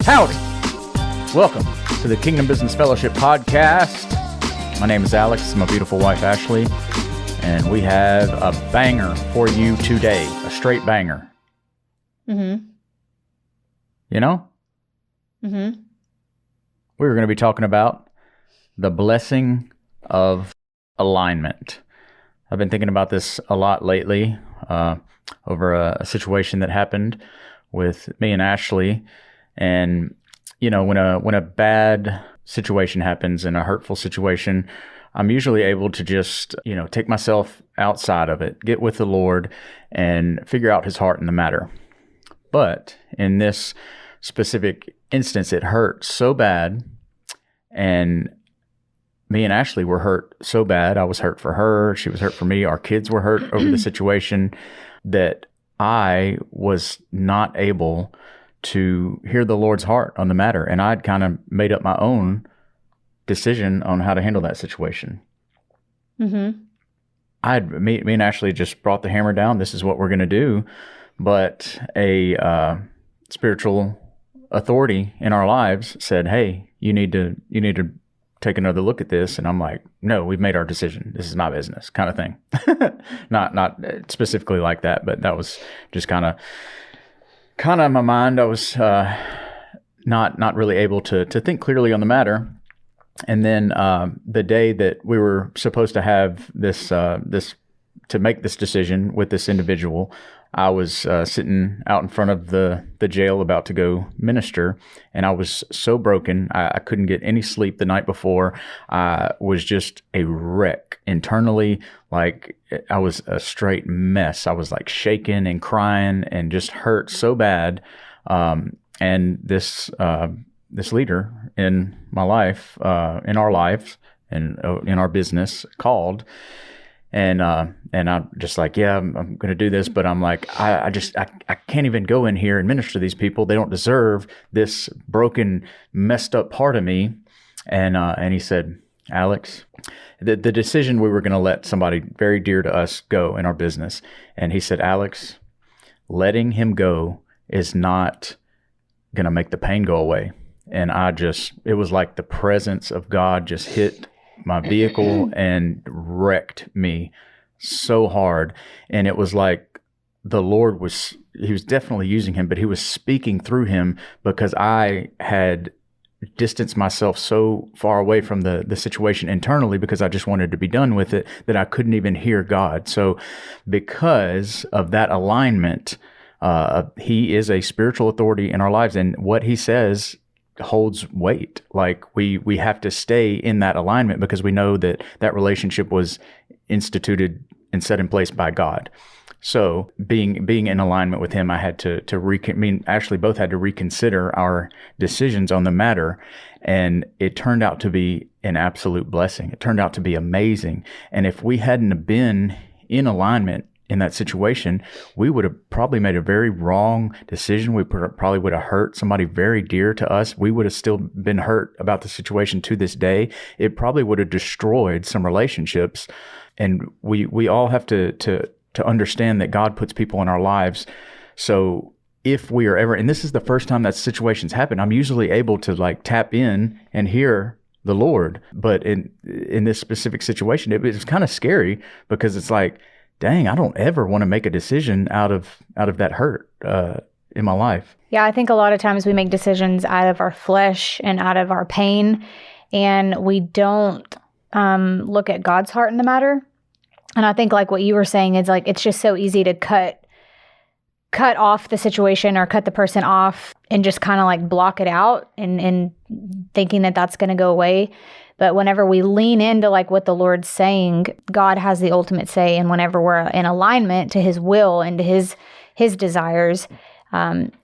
Howdy! Welcome to the Kingdom Business Fellowship podcast. My name is Alex. This is my beautiful wife, Ashley. And we have a banger for you today. A straight banger. Mm-hmm. You know? Mm-hmm. We're going to be talking about the blessing of alignment. I've been thinking about this a lot lately over a situation that happened with me and Ashley. And, you know, when a bad situation happens and a hurtful situation, I'm usually able to just, take myself outside of it, get with the Lord and figure out his heart in the matter. But in this specific instance, it hurt so bad, and me and Ashley were hurt so bad. I was hurt for her. She was hurt for me. Our kids were hurt over the situation that I was not able to hear the Lord's heart on the matter. And I'd kind of made up my own decision on how to handle that situation. Mm-hmm. Me and Ashley just brought the hammer down. This is what we're going to do. But a spiritual authority in our lives said, "Hey, you need to take another look at this." And I'm like, "No, we've made our decision. This is my business," kind of thing. Not specifically like that, but that was just kind of in my mind. I was not really able to think clearly on the matter. And then the day that we were supposed to have this to make this decision with this individual, I was sitting out in front of the jail about to go minister, and I was so broken. I couldn't get any sleep the night before. I was just a wreck internally. Like, I was a straight mess. I was like shaking and crying and just hurt so bad. And this leader in my life, in our lives, and in our business called. And I'm just like, yeah, I'm going to do this. But I'm like, I can't even go in here and minister to these people. They don't deserve this broken, messed up part of me. And he said, "Alex, the decision, we were going to let somebody very dear to us go in our business." And he said, "Alex, letting him go is not going to make the pain go away." And it was like the presence of God just hit my vehicle and wrecked me so hard. And it was like the Lord he was definitely using him, but he was speaking through him, because I had distanced myself so far away from the situation internally, because I just wanted to be done with it, that I couldn't even hear God. So because of that alignment, he is a spiritual authority in our lives, and what he says holds weight. Like, we have to stay in that alignment, because we know that relationship was instituted and set in place by God. So being in alignment with him, I had Ashley both had to reconsider our decisions on the matter, and it turned out to be an absolute blessing. It turned out to be amazing. And if we hadn't have been in alignment in that situation, we would have probably made a very wrong decision. We probably would have hurt somebody very dear to us. We would have still been hurt about the situation to this day. It probably would have destroyed some relationships. And we all have to understand that God puts people in our lives. So if we are ever, and this is the first time that situation's happened, I'm usually able to like tap in and hear the Lord. But in this specific situation, it was kind of scary, because it's like, dang, I don't ever want to make a decision out of that hurt in my life. Yeah, I think a lot of times we make decisions out of our flesh and out of our pain, and we don't look at God's heart in the matter. And I think, like what you were saying, is like, it's just so easy to cut off the situation or cut the person off and just kind of like block it out and thinking that that's going to go away. But whenever we lean into like what the Lord's saying, God has the ultimate say. And whenever we're in alignment to his will and to his desires,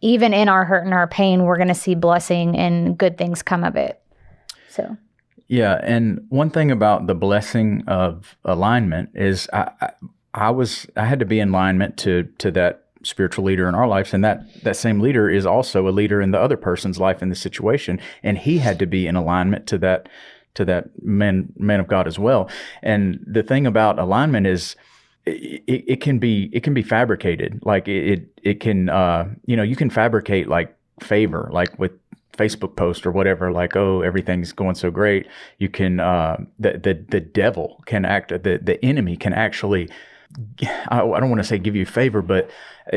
even in our hurt and our pain, we're going to see blessing and good things come of it. So. Yeah. And one thing about the blessing of alignment is I had to be in alignment to that spiritual leader in our lives. And that same leader is also a leader in the other person's life in the situation. And he had to be in alignment to that man of God as well. And the thing about alignment is it can be fabricated. Like it can, you can fabricate like favor, like with Facebook post or whatever, like, oh, everything's going so great, you can the devil can act, the enemy can actually, I don't want to say give you favor, but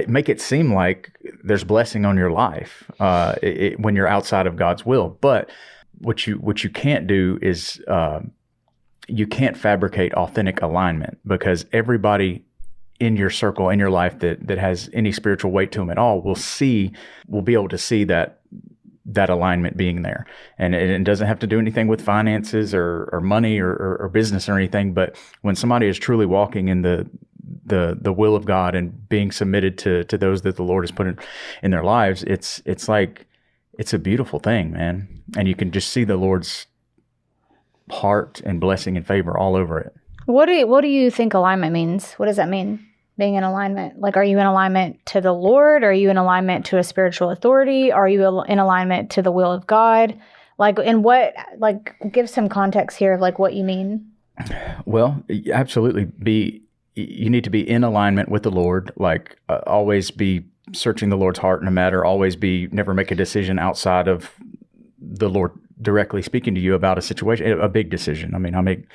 make it seem like there's blessing on your life when you're outside of God's will. But what you can't do is you can't fabricate authentic alignment, because everybody in your circle, in your life that has any spiritual weight to them at all will be able to see that alignment being there. And it doesn't have to do anything with finances or money or business or anything. But when somebody is truly walking in the will of God and being submitted to those that the Lord has put in their lives, it's like, it's a beautiful thing, man. And you can just see the Lord's heart and blessing and favor all over it. What do you think alignment means? What does that mean? Being in alignment? Like, are you in alignment to the Lord? Are you in alignment to a spiritual authority? Are you in alignment to the will of God? Like, and what, like, give some context here of like what you mean. Well, absolutely. You need to be in alignment with the Lord. Like, always be searching the Lord's heart in a matter. Always never make a decision outside of the Lord directly speaking to you about a situation, a big decision. I mean, I make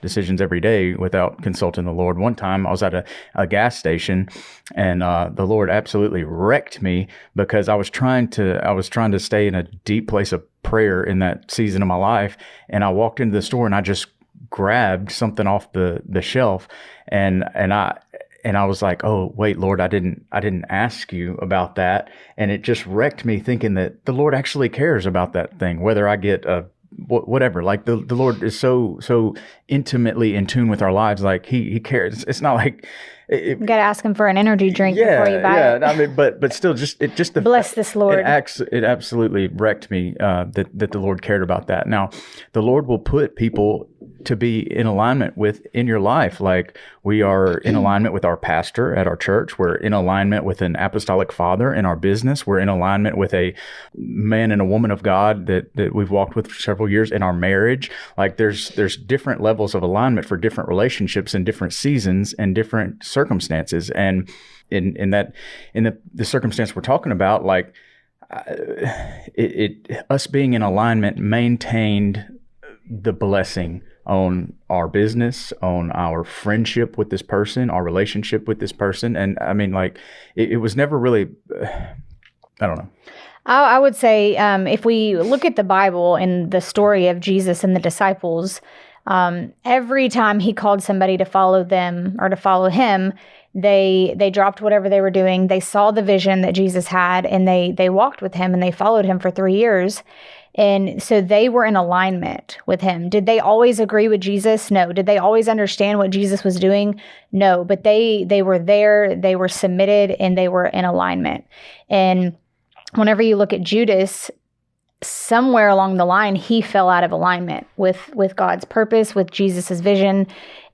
decisions every day without consulting the Lord. One time I was at a gas station, and the Lord absolutely wrecked me because I was trying to stay in a deep place of prayer in that season of my life. And I walked into the store and I just grabbed something off the shelf, and I was like, oh, wait, Lord, I didn't ask you about that. And it just wrecked me, thinking that the Lord actually cares about that thing, whether I get whatever. Like the Lord is so intimately in tune with our lives. Like he cares. It's not like you got to ask him for an energy drink before you buy it. I mean, but still, just the bless this Lord. It absolutely wrecked me that the Lord cared about that. Now, the Lord will put people to be in alignment with in your life. Like, we are in alignment with our pastor at our church. We're in alignment with an apostolic father in our business. We're in alignment with a man and a woman of God that we've walked with for several years in our marriage. Like, there's different levels of alignment for different relationships and different seasons and different circumstances. And in the circumstance we're talking about, like, us being in alignment maintained the blessing on our business, on our friendship with this person, our relationship with this person. And I mean, like, it was never really, I don't know. I would say if we look at the Bible and the story of Jesus and the disciples, every time he called somebody to follow them or to follow him, they dropped whatever they were doing. They saw the vision that Jesus had, and they walked with him, and they followed him for 3 years. And so they were in alignment with him. Did they always agree with Jesus? No. Did they always understand what Jesus was doing? No. But they were there, they were submitted, and they were in alignment. And whenever you look at Judas, somewhere along the line, he fell out of alignment with God's purpose, with Jesus's vision.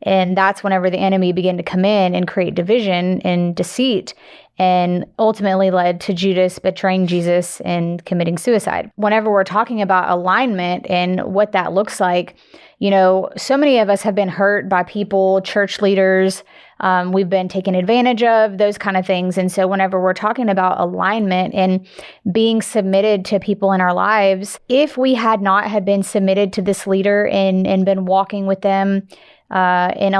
And that's whenever the enemy began to come in and create division and deceit, and ultimately led to Judas betraying Jesus and committing suicide. Whenever we're talking about alignment and what that looks like, you know, so many of us have been hurt by people, church leaders. We've been taken advantage of, those kind of things. And so whenever we're talking about alignment and being submitted to people in our lives, if we had not have been submitted to this leader and been walking with them in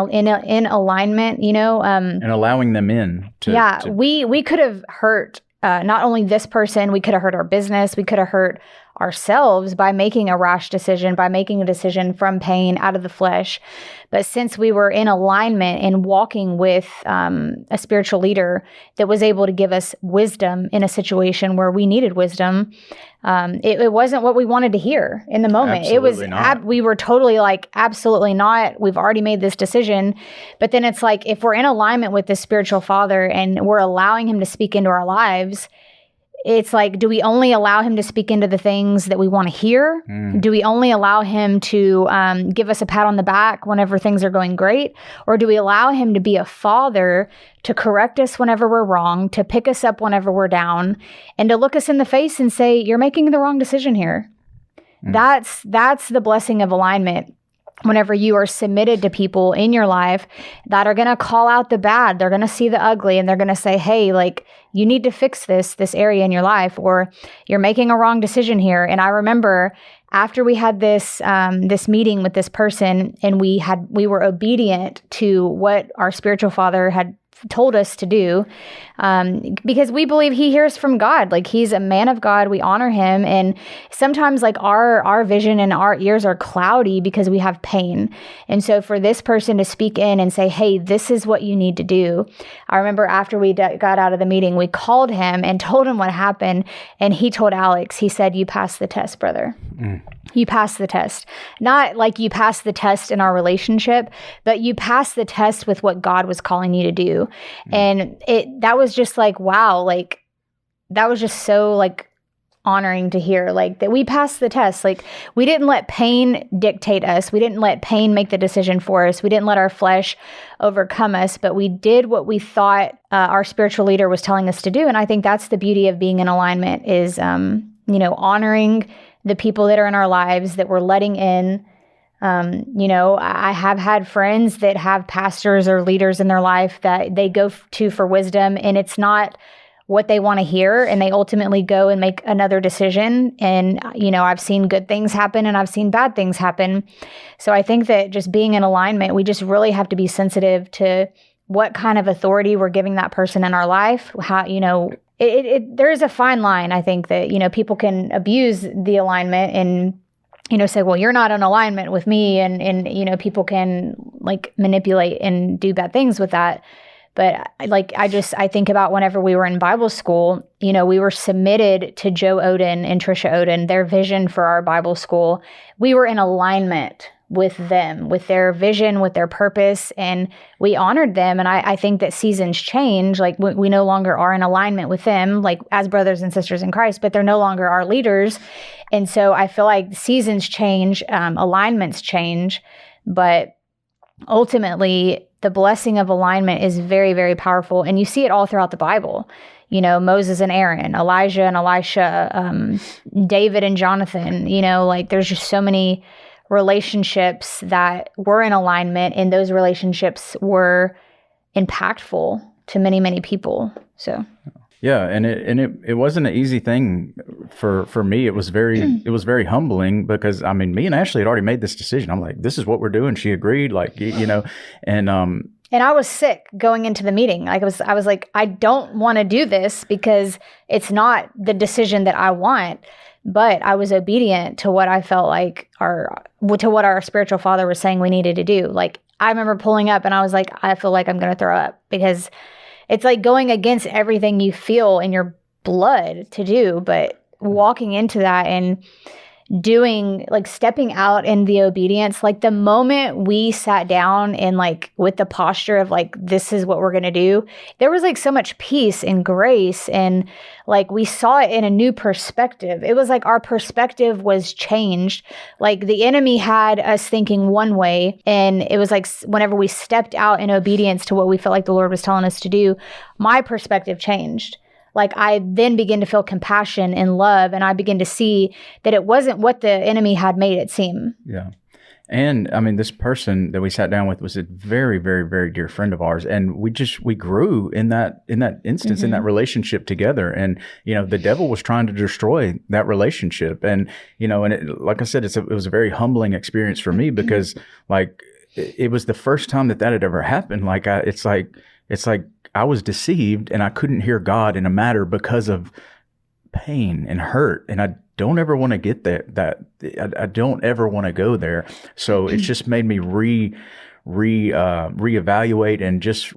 alignment, you know, and allowing them in. We could have hurt not only this person, we could have hurt our business, we could have hurt ourselves by making a rash decision, by making a decision from pain, out of the flesh. But since we were in alignment and walking with a spiritual leader that was able to give us wisdom in a situation where we needed wisdom, it wasn't what we wanted to hear in the moment. Absolutely not. We were totally like, absolutely not. We've already made this decision. But then it's like, if we're in alignment with this spiritual father and we're allowing him to speak into our lives, it's like, do we only allow him to speak into the things that we want to hear? Do we only allow him to give us a pat on the back whenever things are going great? Or do we allow him to be a father to correct us whenever we're wrong, to pick us up whenever we're down, and to look us in the face and say, you're making the wrong decision here? That's the blessing of alignment. whenever you are submitted to people in your life that are going to call out the bad, they're going to see the ugly, and they're going to say, hey, like, you need to fix this area in your life, or you're making a wrong decision here. And I remember after we had this meeting with this person, and we were obedient to what our spiritual father had told us to do, because we believe he hears from God. Like, he's a man of God. We honor him. And sometimes like our vision and our ears are cloudy because we have pain. And so for this person to speak in and say, hey, this is what you need to do. I remember after we got out of the meeting, we called him and told him what happened. And he told Alex, he said, you passed the test, brother. You passed the test. Not like you passed the test in our relationship, but you passed the test with what God was calling you to do. And that was just like, wow, like that was just so like honoring to hear, like that we passed the test. Like, we didn't let pain dictate us. We didn't let pain make the decision for us. We didn't let our flesh overcome us, but we did what we thought our spiritual leader was telling us to do. And I think that's the beauty of being in alignment is, honoring the people that are in our lives that we're letting in. I have had friends that have pastors or leaders in their life that they go to for wisdom, and it's not what they want to hear, and they ultimately go and make another decision. And, I've seen good things happen and I've seen bad things happen. So I think that just being in alignment, we just really have to be sensitive to what kind of authority we're giving that person in our life. How, there is a fine line. I think that, people can abuse the alignment and, say, well, you're not in alignment with me. And people can like manipulate and do bad things with that. But I think about whenever we were in Bible school, we were submitted to Joe Oden and Trisha Oden, their vision for our Bible school. We were in alignment with them, with their vision, with their purpose, and we honored them. And I think that seasons change. Like, we no longer are in alignment with them, like as brothers and sisters in Christ, but they're no longer our leaders. And so I feel like seasons change, alignments change, but ultimately the blessing of alignment is very, very powerful. And you see it all throughout the Bible. Moses and Aaron, Elijah and Elisha, David and Jonathan, there's just so many relationships that were in alignment, and those relationships were impactful to many, many people. So yeah, and it wasn't an easy thing for me. It was very humbling because me and Ashley had already made this decision. I'm like, this is what we're doing. She agreed, and I was sick going into the meeting. Like, I was like, I don't want to do this because it's not the decision that I want. But I was obedient to what I felt like to what our spiritual father was saying we needed to do. Like, I remember pulling up and I was like, I feel like I'm going to throw up, because it's like going against everything you feel in your blood to do. But walking into that and doing, like, stepping out in the obedience, like the moment we sat down and like with the posture of like, this is what we're going to do, there was like so much peace and grace, and like we saw it in a new perspective. It was like our perspective was changed. Like, the enemy had us thinking one way, and it was like whenever we stepped out in obedience to what we felt like the Lord was telling us to do, my perspective changed. Like, I then begin to feel compassion and love, and I begin to see that it wasn't what the enemy had made it seem. Yeah. And this person that we sat down with was a very, very, very dear friend of ours. And we grew in that instance, in that relationship together. And, the devil was trying to destroy that relationship. And, like I said, it was a very humbling experience for me, because like, it was the first time that had ever happened. Like, it's like I was deceived and I couldn't hear God in a matter because of pain and hurt. And I don't ever want to get there. I don't ever want to go there. So it's just made me reevaluate and just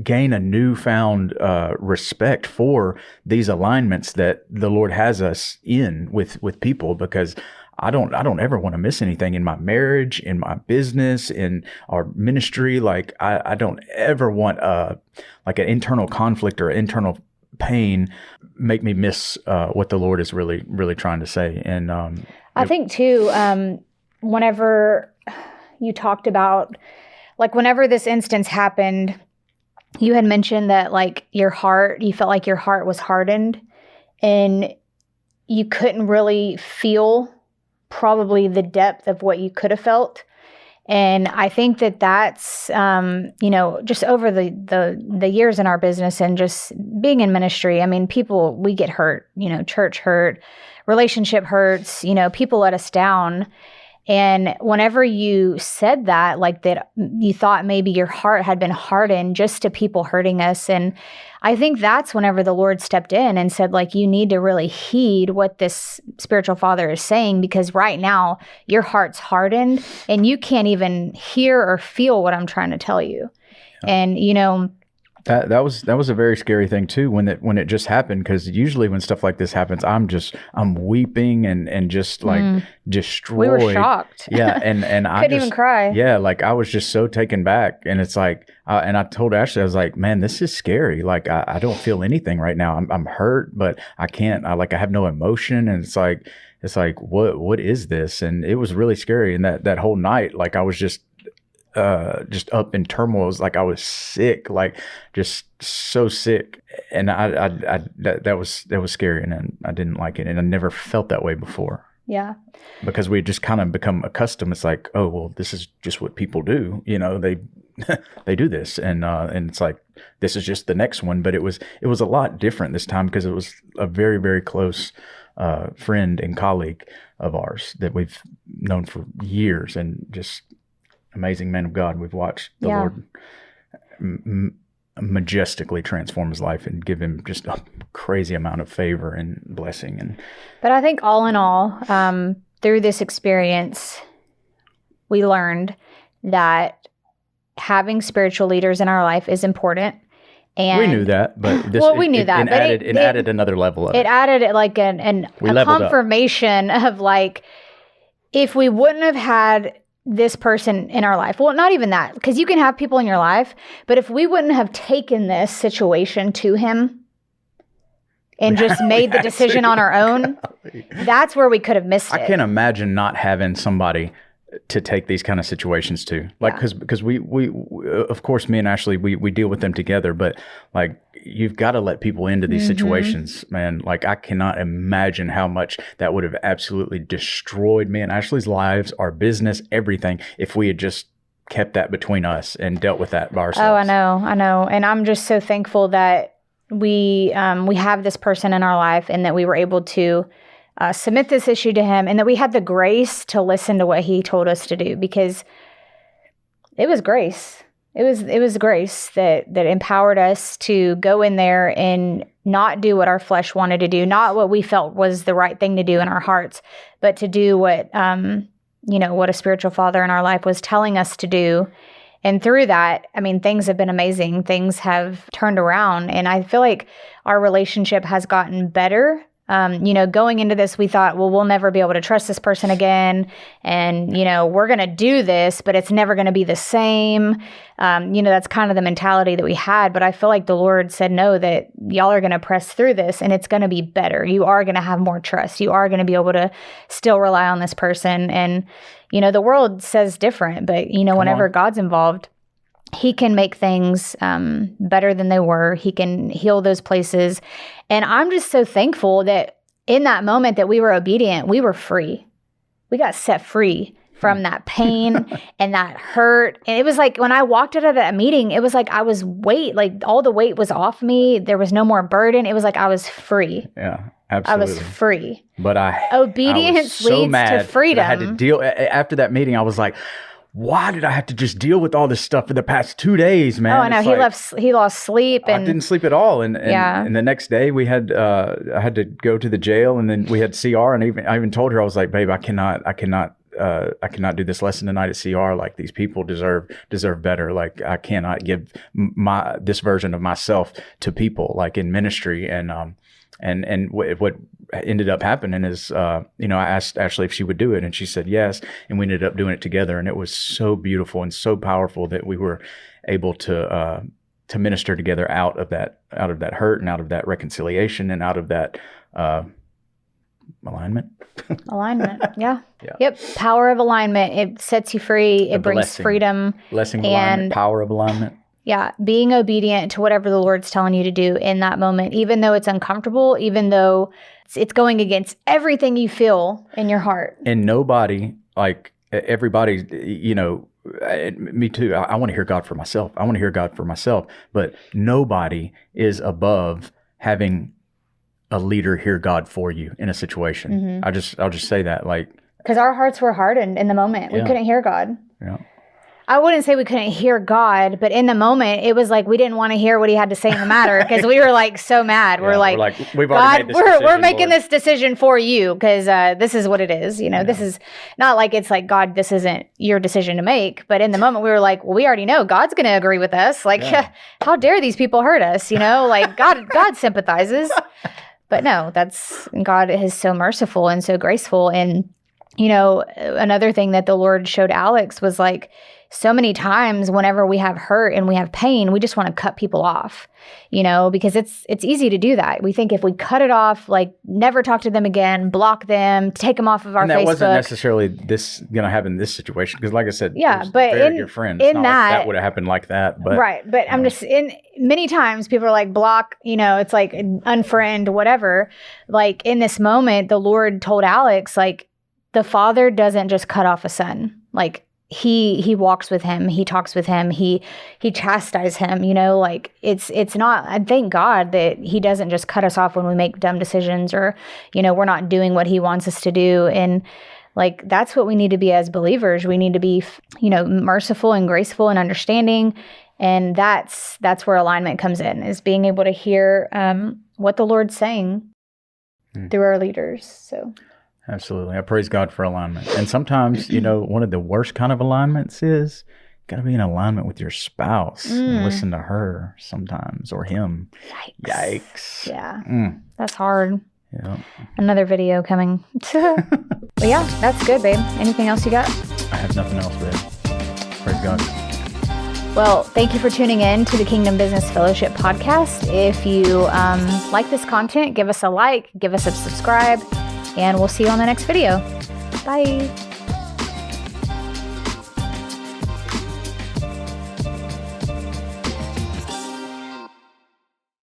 gain a newfound respect for these alignments that the Lord has us in with people, because I don't ever want to miss anything in my marriage, in my business, in our ministry. Like, I don't ever want like an internal conflict or internal pain make me miss what the Lord is really, really trying to say. And I think too, whenever you talked about, like, whenever this instance happened, you had mentioned that like you felt like your heart was hardened, and you couldn't really feel probably the depth of what you could have felt. And I think that that's, just over the years in our business and just being in ministry, I mean, people, we get hurt, church hurt, relationship hurts, people let us down. And whenever you said that, like that you thought maybe your heart had been hardened just to people hurting us. And I think that's whenever the Lord stepped in and said, like, you need to really heed what this spiritual father is saying, because right now your heart's hardened and you can't even hear or feel what I'm trying to tell you. Yeah. And, that was a very scary thing too when it just happened, because usually when stuff like this happens, I'm weeping and just like destroyed. We were shocked. Yeah, and I couldn't even cry. Yeah, like I was just so taken back, and it's like, and I told Ashley, I was like, man, this is scary. Like I don't feel anything right now. I'm hurt, but I can't. I have no emotion, and it's like what is this? And it was really scary. And that whole night, like I was just up in turmoil. It was like I was sick, like just so sick, and that was scary, and I didn't like it, and I never felt that way before. Yeah, because we just kind of become accustomed. It's like, oh well, this is just what people do, they do this, and it's like this is just the next one. But it was a lot different this time, because it was a very, very close friend and colleague of ours that we've known for years, and just amazing man of God. We've watched the Lord majestically transform his life and give him just a crazy amount of favor and blessing. But I think all in all, through this experience, we learned that having spiritual leaders in our life is important. And we knew that, but we knew that, but it added another level of it. It added like a confirmation of like, if we wouldn't have had this person in our life. Well, not even that, because you can have people in your life, but if we wouldn't have taken this situation to him and just made the decision on our own, that's where we could have missed it. I can't imagine not having somebody to take these kind of situations to, like, because we of course, me and Ashley, we deal with them together, but like, you've got to let people into these situations, man. Like, I cannot imagine how much that would have absolutely destroyed me and Ashley's lives, our business, everything, if we had just kept that between us and dealt with that by ourselves. Oh, I know. And I'm just so thankful that we have this person in our life, and that we were able to submit this issue to him, and that we had the grace to listen to what he told us to do, because it was grace. It was grace that empowered us to go in there and not do what our flesh wanted to do, not what we felt was the right thing to do in our hearts, but to do what a spiritual father in our life was telling us to do. And through that, I mean, things have been amazing. Things have turned around, and I feel like our relationship has gotten better. Going into this, we thought, well, we'll never be able to trust this person again. And, we're going to do this, but it's never going to be the same. That's kind of the mentality that we had. But I feel like the Lord said, no, that y'all are going to press through this, and it's going to be better. You are going to have more trust. You are going to be able to still rely on this person. And, the world says different, but, whenever God's involved, he can make things better than they were. He can heal those places. And I'm just so thankful that in that moment that we were obedient, we were free. We got set free from that pain and that hurt. And it was like when I walked out of that meeting, it was like I was all the weight was off me. There was no more burden. It was like I was free. Yeah, absolutely. I was free. But obedience leads to freedom. I had to deal after that meeting. I was like, why did I have to just deal with all this stuff for the past 2 days, man? Oh, I know. He lost sleep. And I didn't sleep at all. And the next day we had, I had to go to the jail, and then we had CR. And I even told her, I was like, babe, I cannot do this lesson tonight at CR. Like, these people deserve better. Like, I cannot give this version of myself to people, like in ministry. And what ended up happening is, I asked Ashley if she would do it, and she said yes, and we ended up doing it together, and it was so beautiful and so powerful that we were able to minister together out of that hurt, and out of that reconciliation, and out of that alignment. Alignment, yeah. Yep, power of alignment. It sets you free. It brings freedom. Blessing of alignment, power of alignment. Yeah, being obedient to whatever the Lord's telling you to do in that moment, even though it's uncomfortable, even though it's going against everything you feel in your heart. And nobody, like everybody, me too. I want to hear God for myself. I want to hear God for myself. But nobody is above having a leader hear God for you in a situation. I'll just say that, like, because our hearts were hardened in the moment. We couldn't hear God. Yeah. I wouldn't say we couldn't hear God, but in the moment, it was like we didn't want to hear what he had to say in the matter because we were like so mad. We're like, we've already God, made this decision, we're making Lord. this decision for you because this is what it is. You know, this is not like it's like, God, this isn't your decision to make. But in the moment, we were like, well, we already know God's going to agree with us. Like, how dare these people hurt us? You know, like God sympathizes. But no, God is so merciful and so graceful. And, you know, another thing that the Lord showed Alex was like, so many times whenever we have hurt and we have pain, we just want to cut people off, you know, because it's easy to do that. We think if we cut it off, like never talk to them again, block them, take them off of our Facebook. And that wasn't necessarily going to happen in this situation. Because like I said, but very good friends. In not that, like that would have happened like that. But, right. But I'm just many times people are like block, you know, it's like unfriend, whatever. Like in this moment, the Lord told Alex, like the Father doesn't just cut off a son. Like, he walks with him, he talks with him, he chastises him, you know, like it's not, I thank God that he doesn't just cut us off when we make dumb decisions or, you know, we're not doing what he wants us to do. And like, that's what we need to be as believers. We need to be, you know, merciful and graceful and understanding. And that's where alignment comes in, is being able to hear what the Lord's saying through our leaders. So absolutely. I praise God for alignment. And sometimes, you know, one of the worst kind of alignments is got to be in alignment with your spouse and listen to her sometimes, or him. Yikes. Yeah. That's hard. Yeah. Another video coming. But yeah, that's good, babe. Anything else you got? I have nothing else, babe. Praise God. Well, thank you for tuning in to the Kingdom Business Fellowship podcast. If you like this content, give us a like, give us a subscribe, and we'll see you on the next video. Bye.